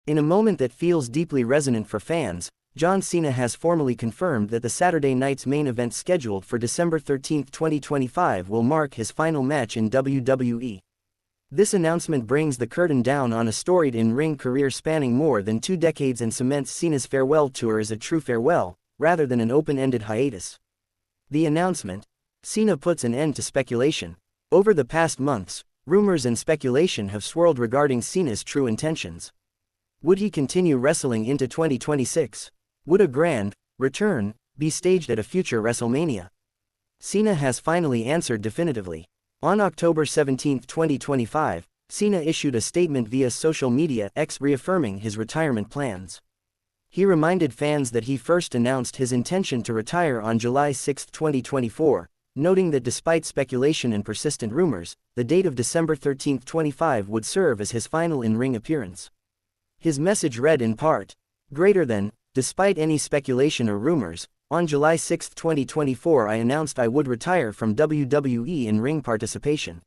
In a moment that feels deeply resonant for fans, John Cena has formally confirmed that the Saturday night's main event scheduled for December 13, 2025 will mark his final match in WWE. This announcement brings the curtain down on a storied in-ring career spanning more than 2 decades and cements Cena's farewell tour as a true farewell, rather than an open-ended hiatus. The announcement, Cena puts an end to speculation. Over the past months, rumors and speculation have swirled regarding Cena's true intentions. Would he continue wrestling into 2026? Would a grand return be staged at a future WrestleMania? Cena has finally answered definitively. On October 17, 2025, Cena issued a statement via social media X reaffirming his retirement plans. He reminded fans that he first announced his intention to retire on July 6, 2024, noting that despite speculation and persistent rumors, the date of December 13, 2025 would serve as his final in-ring appearance. His message read in part, "Greater than, despite any speculation or rumors, on July 6, 2024 I announced I would retire from WWE in-ring participation.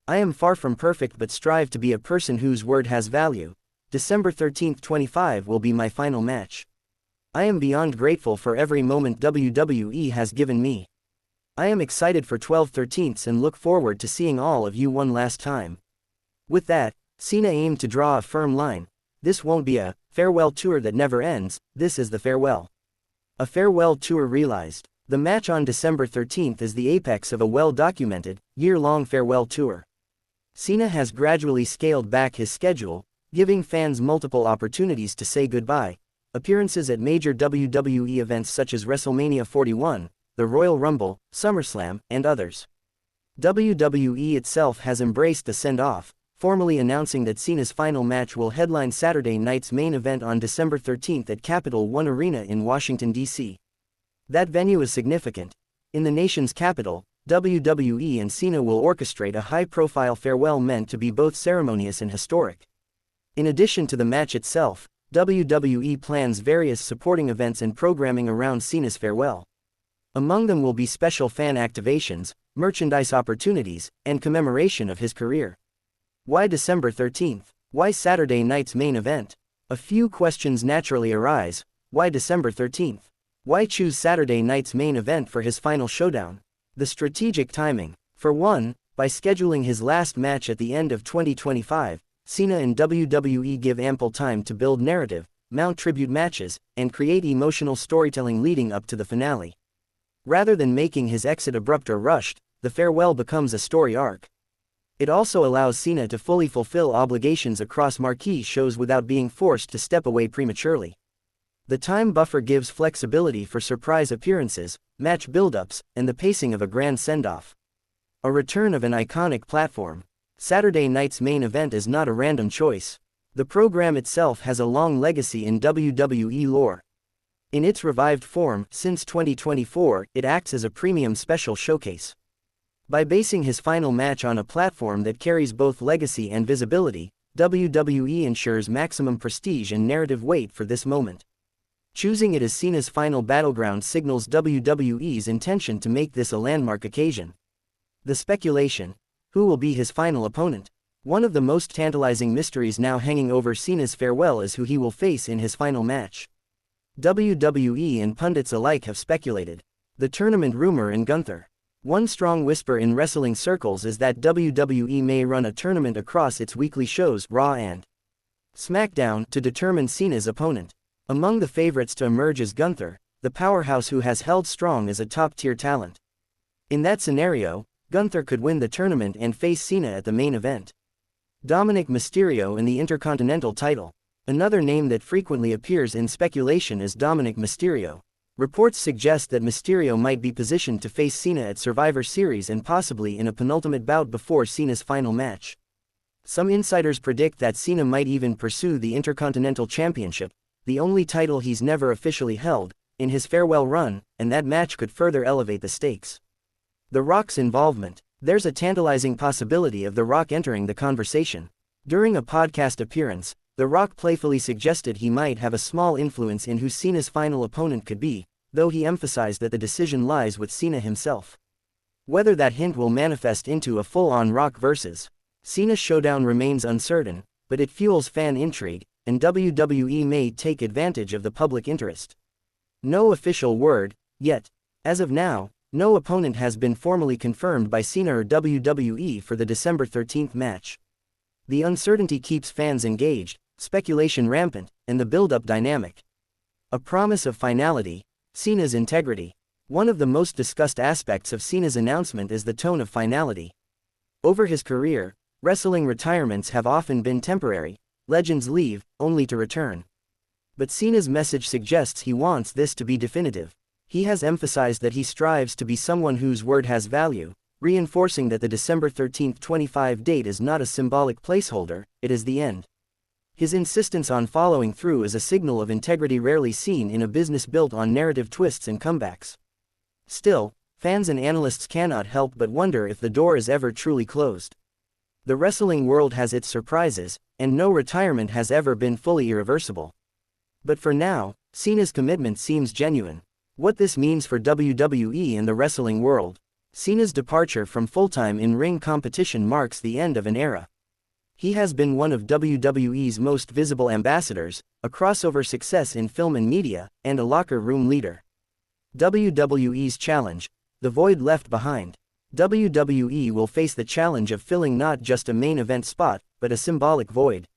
I am far from perfect but strive to be a person whose word has value. December 13, 2025 will be my final match. I am beyond grateful for every moment WWE has given me. I am excited for 12/13 and look forward to seeing all of you one last time." With that, Cena aimed to draw a firm line. This won't be a farewell tour that never ends, this is the farewell. A farewell tour realized. The match on December 13 is the apex of a well-documented, year-long farewell tour. Cena has gradually scaled back his schedule, giving fans multiple opportunities to say goodbye. Appearances at major WWE events such as WrestleMania 41, the Royal Rumble, SummerSlam, and others. WWE itself has embraced the send-off, formally announcing that Cena's final match will headline Saturday night's main event on December 13 at Capital One Arena in Washington, D.C. That venue is significant. In the nation's capital, WWE and Cena will orchestrate a high-profile farewell meant to be both ceremonious and historic. In addition to the match itself, WWE plans various supporting events and programming around Cena's farewell. Among them will be special fan activations, merchandise opportunities, and commemoration of his career. Why December 13? Why Saturday night's main event? A few questions naturally arise. Why December 13? Why choose Saturday night's main event for his final showdown? The strategic timing. For one, by scheduling his last match at the end of 2025, Cena and WWE give ample time to build narrative, mount tribute matches, and create emotional storytelling leading up to the finale. Rather than making his exit abrupt or rushed, the farewell becomes a story arc. It also allows Cena to fully fulfill obligations across marquee shows without being forced to step away prematurely. The time buffer gives flexibility for surprise appearances, match build-ups, and the pacing of a grand send-off. A return of an iconic platform. Saturday night's main event is not a random choice. The program itself has a long legacy in WWE lore. In its revived form, since 2024, it acts as a premium special showcase. By basing his final match on a platform that carries both legacy and visibility, WWE ensures maximum prestige and narrative weight for this moment. Choosing it as Cena's final battleground signals WWE's intention to make this a landmark occasion. The speculation. Who will be his final opponent? One of the most tantalizing mysteries now hanging over Cena's farewell is who he will face in his final match. WWE and pundits alike have speculated. The tournament rumor and Gunther. One strong whisper in wrestling circles is that WWE may run a tournament across its weekly shows, Raw and SmackDown, to determine Cena's opponent. Among the favorites to emerge is Gunther, the powerhouse who has held strong as a top-tier talent. In that scenario, Gunther could win the tournament and face Cena at the main event. Dominic Mysterio in the Intercontinental title. Another name that frequently appears in speculation is Dominic Mysterio. Reports suggest that Mysterio might be positioned to face Cena at Survivor Series and possibly in a penultimate bout before Cena's final match. Some insiders predict that Cena might even pursue the Intercontinental Championship, the only title he's never officially held, in his farewell run, and that match could further elevate the stakes. The Rock's involvement. There's a tantalizing possibility of The Rock entering the conversation. During a podcast appearance, The Rock playfully suggested he might have a small influence in who Cena's final opponent could be, though he emphasized that the decision lies with Cena himself. Whether that hint will manifest into a full-on Rock vs. Cena showdown remains uncertain, but it fuels fan intrigue, and WWE may take advantage of the public interest. No official word, yet. As of now, no opponent has been formally confirmed by Cena or WWE for the December 13th match. The uncertainty keeps fans engaged, speculation rampant, and the build-up dynamic. A promise of finality, Cena's integrity. One of the most discussed aspects of Cena's announcement is the tone of finality. Over his career, wrestling retirements have often been temporary. Legends leave, only to return. But Cena's message suggests he wants this to be definitive. He has emphasized that he strives to be someone whose word has value, reinforcing that the December 13, 25 date is not a symbolic placeholder, it is the end. His insistence on following through is a signal of integrity rarely seen in a business built on narrative twists and comebacks. Still, fans and analysts cannot help but wonder if the door is ever truly closed. The wrestling world has its surprises, and no retirement has ever been fully irreversible. But for now, Cena's commitment seems genuine. What this means for WWE and the wrestling world. Cena's departure from full-time in-ring competition marks the end of an era. He has been one of WWE's most visible ambassadors, a crossover success in film and media, and a locker room leader. WWE's challenge, the void left behind. WWE will face the challenge of filling not just a main event spot, but a symbolic void.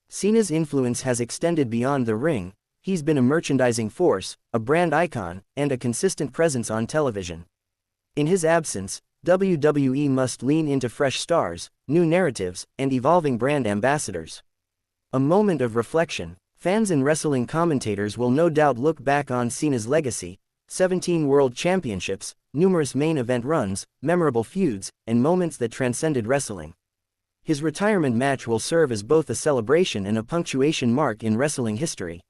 Cena's influence has extended beyond the ring. He's been a merchandising force, a brand icon, and a consistent presence on television. In his absence, WWE must lean into fresh stars, new narratives, and evolving brand ambassadors. A moment of reflection. Fans and wrestling commentators will no doubt look back on Cena's legacy: 17 world championships, numerous main event runs, memorable feuds, and moments that transcended wrestling. His retirement match will serve as both a celebration and a punctuation mark in wrestling history.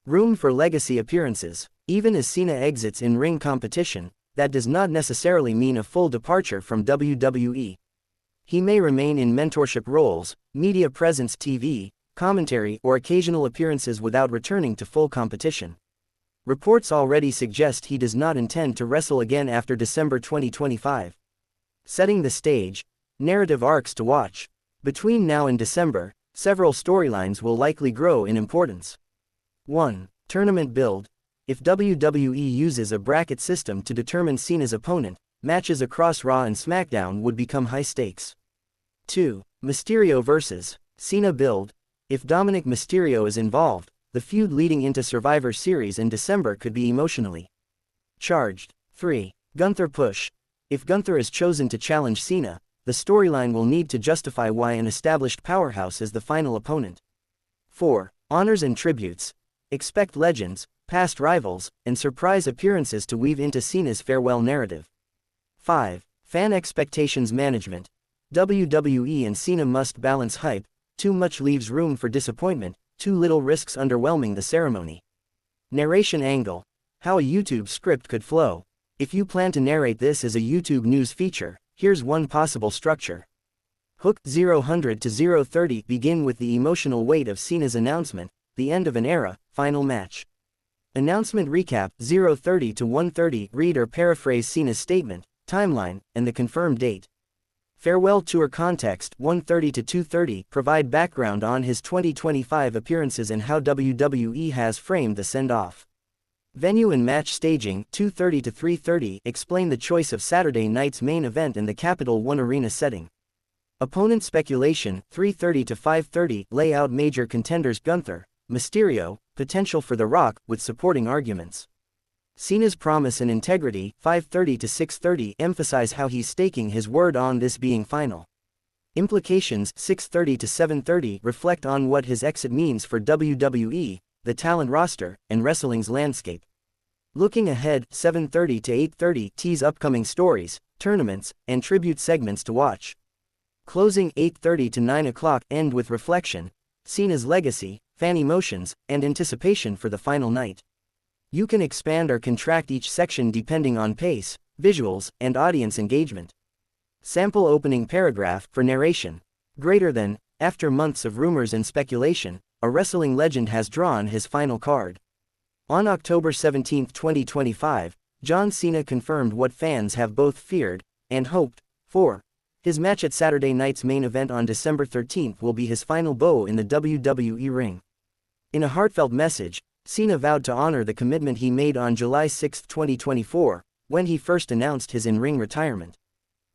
Room for legacy appearances. Even as Cena exits in-ring competition, that does not necessarily mean a full departure from WWE. He may remain in mentorship roles, media presence, TV, commentary, or occasional appearances without returning to full competition. Reports already suggest he does not intend to wrestle again after December 2025. Setting the stage. Narrative arcs to watch. Between now and December, several storylines will likely grow in importance. 1. Tournament build. If WWE uses a bracket system to determine Cena's opponent, matches across Raw and SmackDown would become high stakes. 2. Mysterio vs. Cena build. If Dominic Mysterio is involved, the feud leading into Survivor Series in December could be emotionally charged. 3. Gunther push. If Gunther is chosen to challenge Cena, the storyline will need to justify why an established powerhouse is the final opponent. 4. Honors and tributes. Expect legends, past rivals, and surprise appearances to weave into Cena's farewell narrative. 5. Fan expectations management. WWE and Cena must balance hype. Too much leaves room for disappointment, too little risks underwhelming the ceremony. Narration angle. How a YouTube script could flow. If you plan to narrate this as a YouTube news feature, here's one possible structure. Hook 0-100 to 0-30. Begin with the emotional weight of Cena's announcement, the end of an era, final match. Announcement recap 0-30 to 1:30. Read or paraphrase Cena's statement, timeline, and the confirmed date. Farewell tour context 1:30 to 2:30. Provide background on his 2025 appearances and how WWE has framed the send-off. Venue and match staging 2:30 to 3:30. Explain the choice of Saturday night's main event in the Capital One Arena setting. Opponent speculation 3:30 to 5:30. Lay out major contenders: Gunther, Mysterio, potential for The Rock, with supporting arguments. Cena's promise and integrity 5:30 to 6:30. Emphasize how he's staking his word on this being final. Implications 6:30 to 7:30. Reflect on what his exit means for WWE, the talent roster, and wrestling's landscape. Looking ahead 7:30 to 8:30. Tease upcoming stories, tournaments, and tribute segments to watch. Closing 8:30 to 9 o'clock. End with reflection, Cena's legacy, fan emotions, and anticipation for the final night. You can expand or contract each section depending on pace, visuals, and audience engagement. Sample opening paragraph for narration. Greater than, after months of rumors and speculation, a wrestling legend has drawn his final card. On October 17, 2025, John Cena confirmed what fans have both feared and hoped for. His match at Saturday night's main event on December 13 will be his final bow in the WWE ring. In a heartfelt message, Cena vowed to honor the commitment he made on July 6, 2024, when he first announced his in-ring retirement.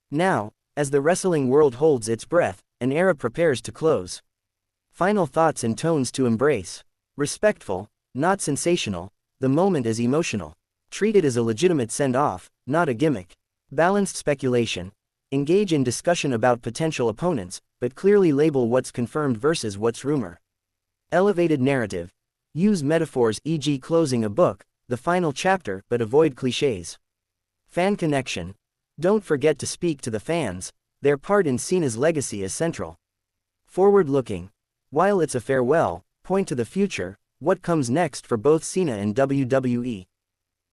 Now, as the wrestling world holds its breath, an era prepares to close. Final thoughts and tones to embrace. Respectful, not sensational. The moment is emotional. Treat it as a legitimate send-off, not a gimmick. Balanced speculation. Engage in discussion about potential opponents, but clearly label what's confirmed versus what's rumor. Elevated narrative. Use metaphors, e.g. closing a book, the final chapter, but avoid cliches. Fan connection. Don't forget to speak to the fans. Their part in Cena's legacy is central. Forward-looking. While it's a farewell, point to the future, what comes next for both Cena and WWE.